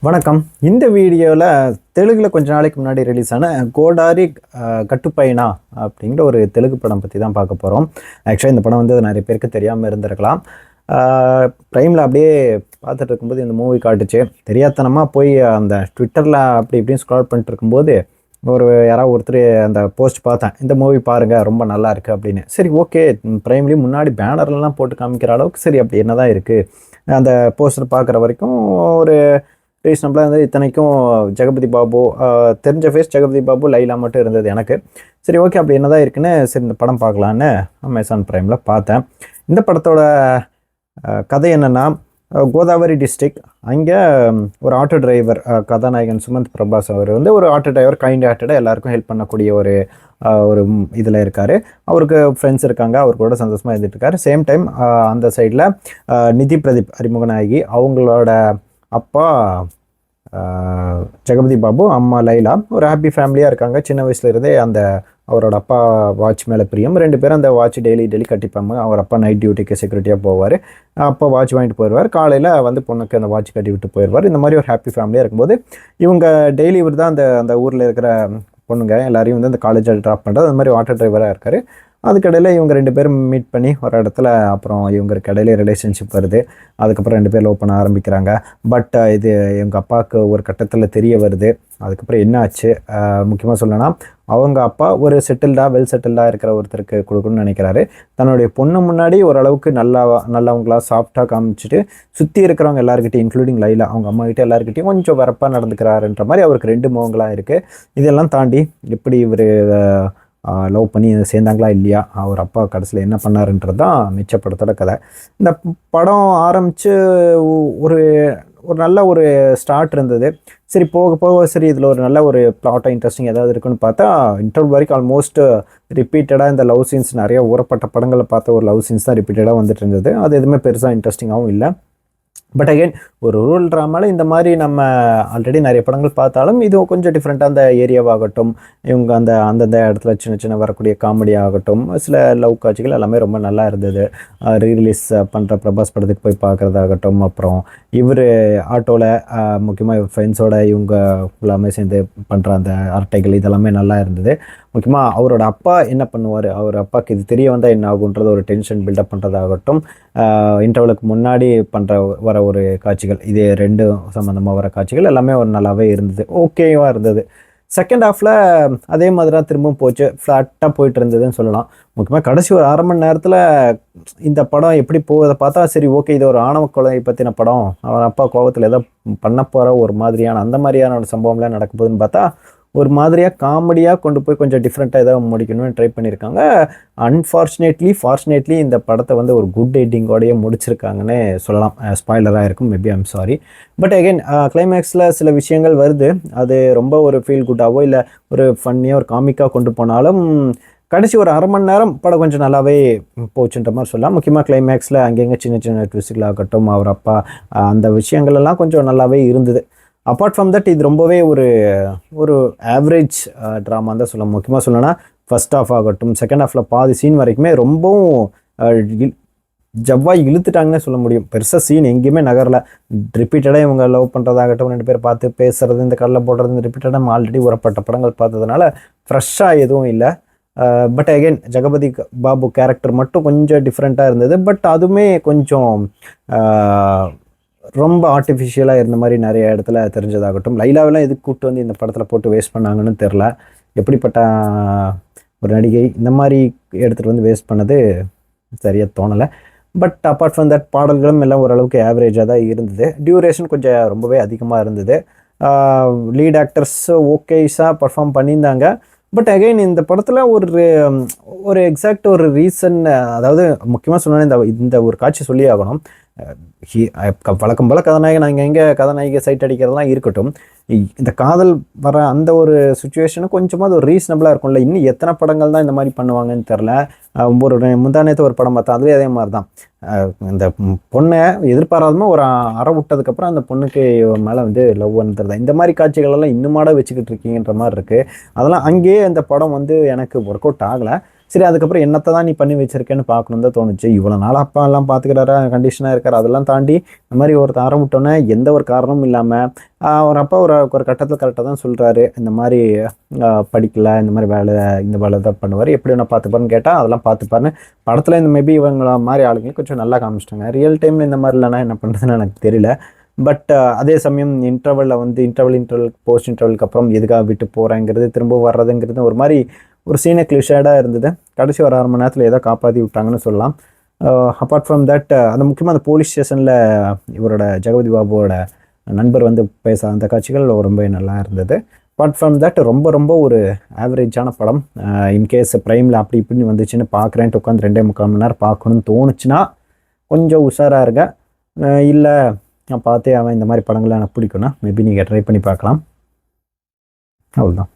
வணக்கம். இந்த வீடியோவில் தெலுங்கில் கொஞ்ச நாளைக்கு முன்னாடி ரிலீஸ் ஆன கோடாரி கட்டுப்பைனா அப்படிங்கிற ஒரு தெலுங்கு படம் பற்றி தான் பார்க்க போகிறோம். ஆக்சுவலாக இந்த படம் வந்து நிறைய பேருக்கு தெரியாமல் இருந்திருக்கலாம். ப்ரைமில் அப்படியே பார்த்துட்டு இருக்கும்போது இந்த மூவி காட்டுச்சு. தெரியாதனமாக போய் அந்த ட்விட்டரில் அப்படி இப்படின்னு ஸ்க்ரால் பண்ணிட்டு இருக்கும்போது யாராவது ஒருத்தர் அந்த போஸ்ட் பார்த்தேன், இந்த மூவி பாருங்கள் ரொம்ப நல்லா இருக்குது அப்படின்னு. சரி, ஓகே, ப்ரைம்லேயும் முன்னாடி பேனர்லாம் போட்டு காமிக்கிற அளவுக்கு சரி அப்படி என்ன தான் இருக்குது. அந்த போஸ்டர் பார்க்குற வரைக்கும் ஒரு ரீசனபிளாக இருந்தது. இத்தனைக்கும் ஜெகபதி பாபு, தெரிஞ்ச ஃபேஸ் ஜெகபதி பாபு, லைலா மட்டும் இருந்தது எனக்கு. சரி, ஓகே, அப்படி என்ன தான் இருக்குன்னு சரி இந்த படம் பார்க்கலான்னு அமேசான் ப்ரைமில் பார்த்தேன். இந்த படத்தோட கதை என்னென்னா, கோதாவரி டிஸ்ட்ரிக்ட், அங்கே ஒரு ஆட்டோ டிரைவர், கதாநாயகன் சுமந்த் பிரபாஸ் அவர் வந்து ஒரு ஆட்டோ டிரைவர், கைண்ட் ஹார்ட்டடாக எல்லாருக்கும் ஹெல்ப் பண்ணக்கூடிய ஒரு இதில் இருக்கார். அவருக்கு ஃப்ரெண்ட்ஸ் இருக்காங்க, அவர் கூட சந்தோஷமாக இருந்துட்டு இருக்காரு. சேம் டைம் அந்த சைடில் நிதி பிரதீப் அறிமுகநாயகி, அவங்களோட அப்பா ஜெகபதி பாபு, அம்மா லைலா, ஒரு ஹாப்பி ஃபேமிலியாக இருக்காங்க. சின்ன வயசுலேருந்தே அந்த அவரோட அப்பா வாட்ச் மேலே பிரியம். ரெண்டு பேரும் அந்த வாட்ச் டெய்லி கட்டிப்பாங்க. அவர் அப்பா நைட் டியூட்டிக்கு செக்யூரிட்டியாக போவார், அப்பா வாட்ச் வாங்கிட்டு போயிடுவார். காலையில் வந்து பொண்ணுக்கு அந்த வாட்ச் கட்டி விட்டு போயிடுவார். இந்த மாதிரி ஒரு ஹாப்பி ஃபேமிலியாக இருக்கும்போது இவங்க டெய்லி இவர் தான் அந்த ஊரில் இருக்கிற பொண்ணுங்க எல்லாரையும் வந்து அந்த காலேஜில் ட்ராப் பண்ணுறது, அந்த மாதிரி ஆட்டோ டிரைவராக இருக்கார். அதுக்கடையில் இவங்க ரெண்டு பேரும் மீட் பண்ணி ஒரு இடத்துல அப்புறம் இவங்களுக்கு இடையில ரிலேஷன்ஷிப் வருது. அதுக்கப்புறம் ரெண்டு பேர் லவ் பண்ண ஆரம்பிக்கிறாங்க. பட் இது எங்கள் அப்பாவுக்கு ஒரு கட்டத்தில் தெரிய வருது. அதுக்கப்புறம் என்ன ஆச்சு, முக்கியமாக சொல்லணும்னா அவங்க அப்பா ஒரு வெல் செட்டில்டாக இருக்கிற ஒருத்தருக்கு கொடுக்கணும்னு நினைக்கிறாரு. தன்னுடைய பொண்ணு முன்னாடி ஓரளவுக்கு நல்லவங்களா சாஃப்டாக காமிச்சிட்டு சுற்றி இருக்கிறவங்க எல்லாருக்கிட்டையும், இன்க்ளூடிங் லைலா அவங்க அம்மா கிட்டே எல்லாருக்கிட்டையும் கொஞ்சம் வரப்பாக நடந்துக்கிறாருன்ற மாதிரி அவருக்கு ரெண்டு முகங்களாக இருக்குது. இதெல்லாம் தாண்டி எப்படி இவர் லவ் பண்ணி சேர்ந்தாங்களா இல்லையா, அவர் அப்பா கடைசியில் என்ன பண்ணாருன்றது தான் மிச்சப்படத்தோட கதை. இந்த படம் ஆரம்பித்து ஒரு நல்ல ஒரு ஸ்டார்ட் இருந்தது. சரி, போக போக சரி இதில் ஒரு நல்ல ஒரு பிளாட்டாக இன்ட்ரெஸ்டிங் ஏதாவது இருக்குன்னு பார்த்தா இன்டர்வல் வரைக்கும் ஆல்மோஸ்ட் ரிப்பீட்டடாக இந்த லவ் சீன்ஸ், நிறைய ஊறப்பட்ட படங்களை பார்த்த ஒரு லவ் சீன்ஸ் தான் ரிப்பீட்டடாக வந்துட்டு இருந்தது. அது எதுவுமே பெருசாக இன்ட்ரெஸ்டிங்காகவும் இல்லை. பட் அகெயின் ஒரு ரூரல் ட்ராமாவில் இந்த மாதிரி நம்ம ஆல்ரெடி நிறைய படங்கள் பார்த்தாலும் இது கொஞ்சம் டிஃப்ரெண்ட்டாக அந்த ஏரியாவாகட்டும், இவங்க அந்தந்த இடத்துல சின்ன சின்ன வரக்கூடிய காமெடி ஆகட்டும், சில லவ் காட்சிகள் எல்லாமே ரொம்ப நல்லா இருந்தது. ரீரிலீஸ் பண்ணுற பிரபாஸ் படத்துக்கு போய் பார்க்குறதாகட்டும், அப்புறம் இவர் ஆட்டோவில் முக்கியமாக இவர் ஃப்ரெண்ட்ஸோட இவங்க எல்லாமே சேர்ந்து பண்ணுற அந்த அரட்டைகள் இதெல்லாமே நல்லா இருந்தது. முக்கியமாக அவரோட அப்பா என்ன பண்ணுவார், அவர் அப்பாவுக்கு இது தெரிய வந்தால் என்ன ஆகுன்றது ஒரு டென்ஷன் பில்டப் பண்ணுறதாகட்டும், இன்டர்வலுக்கு முன்னாடி வர ஒரு காட்சிகள், இது ரெண்டு சம்மந்தமாக வர காட்சிகள் எல்லாமே ஒரு நல்லாவே இருந்தது, ஓகேவாக இருந்தது. செகண்ட் ஹாஃபில் அதே மாதிரி தான் திரும்பவும் போச்சு, ஃப்ளாட்டாக போயிட்டு இருந்ததுன்னு சொல்லலாம். முக்கியமாக கடைசி ஒரு அரை மணி நேரத்தில் இந்த படம் எப்படி போவதை பார்த்தா சரி ஓகே, இது ஒரு ஆணவ கொலை பற்றின படம், அவன் அப்பா கோபத்தில் ஏதோ பண்ண போகிற ஒரு மாதிரியான அந்த மாதிரியான ஒரு சம்பவம்லாம் நடக்க போகுதுன்னு பார்த்தா ஒரு மாதிரியாக காமெடியாக கொண்டு போய் கொஞ்சம் டிஃப்ரெண்ட்டாக ஏதாவது முடிக்கணும்னு ட்ரை பண்ணியிருக்காங்க. ஃபார்ச்சுனேட்லி இந்த படத்தை வந்து ஒரு குட் எண்டிங்கோடையே முடிச்சிருக்காங்கன்னு சொல்லலாம். ஸ்பாய்லராக இருக்கும், maybe, I'm sorry. But again கிளைமேக்ஸில் சில விஷயங்கள் வருது, அது ரொம்ப ஒரு ஃபீல் குட்டாவோ இல்லை ஒரு ஃபன்னியாக ஒரு காமிக்காக கொண்டு போனாலும் கடைசி ஒரு அரை மணி நேரம் படம் கொஞ்சம் நல்லாவே போச்சுன்ற மாதிரி சொல்லலாம். முக்கியமாக கிளைமேக்ஸில் அங்கங்கே சின்ன சின்ன ட்விஸ்ட்களாகட்டும், அவர் அப்பா அந்த விஷயங்கள் எல்லாம் கொஞ்சம் நல்லாவே இருந்தது. அப்பார்ட் ஃப்ரம் தட் இது ரொம்பவே ஒரு ஆவரேஜ் ட்ராமா தான் சொல்லலாம். முக்கியமாக சொல்லணும்னா ஃபர்ஸ்ட் ஹாஃப் ஆகட்டும், செகண்ட் ஹாஃபில் பாதி சீன் வரைக்குமே ரொம்பவும் ஜவ்வாய் இழுத்துட்டாங்கன்னே சொல்ல முடியும். பெருசாக சீன் எங்கேயுமே நகரில். ரிப்பீட்டடாக இவங்க லவ் பண்ணுறதாகட்டும், ரெண்டு பேர் பார்த்து பேசுகிறது, இந்த கடலில் போடுறது, ரிப்பீட்டடாக நம்ம ஆல்ரெடி உரப்பட்ட படங்கள் பார்த்ததுனால ஃப்ரெஷ்ஷாக எதுவும் இல்லை. But again Jagapathi Babu character மட்டும் கொஞ்சம் டிஃப்ரெண்ட்டாக இருந்தது. பட் அதுவுமே கொஞ்சம் ரொம்ப ஆர்டிஃபிஷியலாக இருந்த மாதிரி நிறைய இடத்துல தெரிஞ்சதாகட்டும். லைலாவெல்லாம் எதுக்கு கூப்பிட்டு வந்து இந்த படத்தில் போட்டு வேஸ்ட் பண்ணாங்கன்னு தெரில. எப்படிப்பட்ட ஒரு நடிகை இந்த மாதிரி எடுத்துகிட்டு வந்து வேஸ்ட் பண்ணது சரியாக தோணலை. பட் அப்பார்ட் ஃப்ரம் தட் பாடல்களும் எல்லாம் ஓரளவுக்கு ஆவரேஜாக தான் இருந்தது. டியூரேஷன் கொஞ்சம் ரொம்பவே அதிகமாக இருந்தது. லீட் ஆக்டர்ஸ் ஓகேஸாக பர்ஃபார்ம் பண்ணியிருந்தாங்க. பட் அகைன் இந்த படத்தில் ஒரு எக்ஸாக்ட் ஒரு ரீசன், அதாவது முக்கியமாக சொன்னோன்னா இந்த ஒரு காட்சி சொல்லி ஆகணும். வழக்கம் போல் கதாநாயகன் எங்கே கதாநாயகி சைட் அடிக்கிறதுலாம் இருக்கட்டும், இந்த காதல் வர அந்த ஒரு சுச்சுவேஷனும் கொஞ்சமாக அது ஒரு ரீசனபிளாக இருக்கும்ல. இன்னும் எத்தனை படங்கள் தான் இந்த மாதிரி பண்ணுவாங்கன்னு தெரில. ஒரு முந்தானேத்து ஒரு படம் பார்த்தா அதுலேயே அதே மாதிரி தான். இந்த பொண்ணை எதிர்பாராதமாக ஒரு அறை விட்டதுக்கப்புறம் அந்த பொண்ணுக்கு மேலே வந்து லவ் வந்துடுது. இந்த மாதிரி காட்சிகளெல்லாம் இன்னுமாட வச்சுக்கிட்டு இருக்கீங்கன்ற மாதிரி இருக்குது. அதெல்லாம் அங்கேயே அந்த படம் வந்து எனக்கு ஒர்க் அவுட் ஆகலை. சரி அதுக்கப்புறம் என்னத்தை தான் நீ பண்ணி வச்சிருக்கேன்னு பார்க்கணும் தான் தோணுச்சு. இவ்வளோ நாள் அப்பா எல்லாம் பார்த்துக்கிறாரா, கண்டிஷனாக இருக்கார், அதெல்லாம் தாண்டி இந்த மாதிரி ஒருத்தர் ஆரம்பிட்டோன்னே எந்த ஒரு காரணமும் இல்லாமல் அவர் அப்பா ஒரு ஒரு கட்டத்தில் கரெக்டாக தான் சொல்கிறாரு. இந்த மாதிரி படிக்கல, இந்த மாதிரி இந்த வேலை தான் பண்ணுவார், எப்படி நான் பார்த்துப்பாருன்னு கேட்டால் அதெல்லாம் பார்த்துப்பாருன்னு படத்தில் இந்த மேபி இவங்கள மாதிரி ஆளுங்க கொஞ்சம் நல்லா காமிச்சிட்டாங்க. ரியல் டைமில் இந்த மாதிரி இல்லைனா என்ன பண்ணுறதுன்னு எனக்கு தெரியல. பட் அதே சமயம் இன்டர்வலில் வந்து இன்டர்வல் போஸ்ட் இன்டர்வலுக்கு அப்புறம் எதுக்காக விட்டு போகிறேங்கிறது திரும்ப வர்றதுங்கிறது ஒரு மாதிரி ஒரு சீனை கிளிஷேடாக இருந்தது. கடைசி ஒரு 1/2 மணி நேரத்தில் ஏதோ காப்பாற்றி விட்டாங்கன்னு சொல்லலாம். அப்பார்ட் ஃப்ரம் தட் அந்த முக்கியமாக அந்த போலீஸ் ஸ்டேஷனில் இவரோட ஜெகபதி பாபுவோட நண்பர் வந்து பேச அந்த காட்சிகள் ரொம்ப நல்லா இருந்தது. அப்பார்ட் ஃப்ரம் தட் ரொம்ப ரொம்ப ஒரு ஆவரேஜான படம். இன்கேஸ் ப்ரைமில் அப்படி இப்படின்னு வந்துச்சுன்னு பார்க்குறேன்ட்டு உட்காந்து 2.25 மணி நேரம் பார்க்கணுன்னு தோணுச்சுன்னா கொஞ்சம் உஷாராக இருங்க. இல்லை நான் பார்த்தே அவன் இந்த மாதிரி படங்கள்லாம் எனக்கு பிடிக்கும்னா மேபி நீங்கள் ட்ரை பண்ணி பார்க்கலாம். அவ்வளோதான்.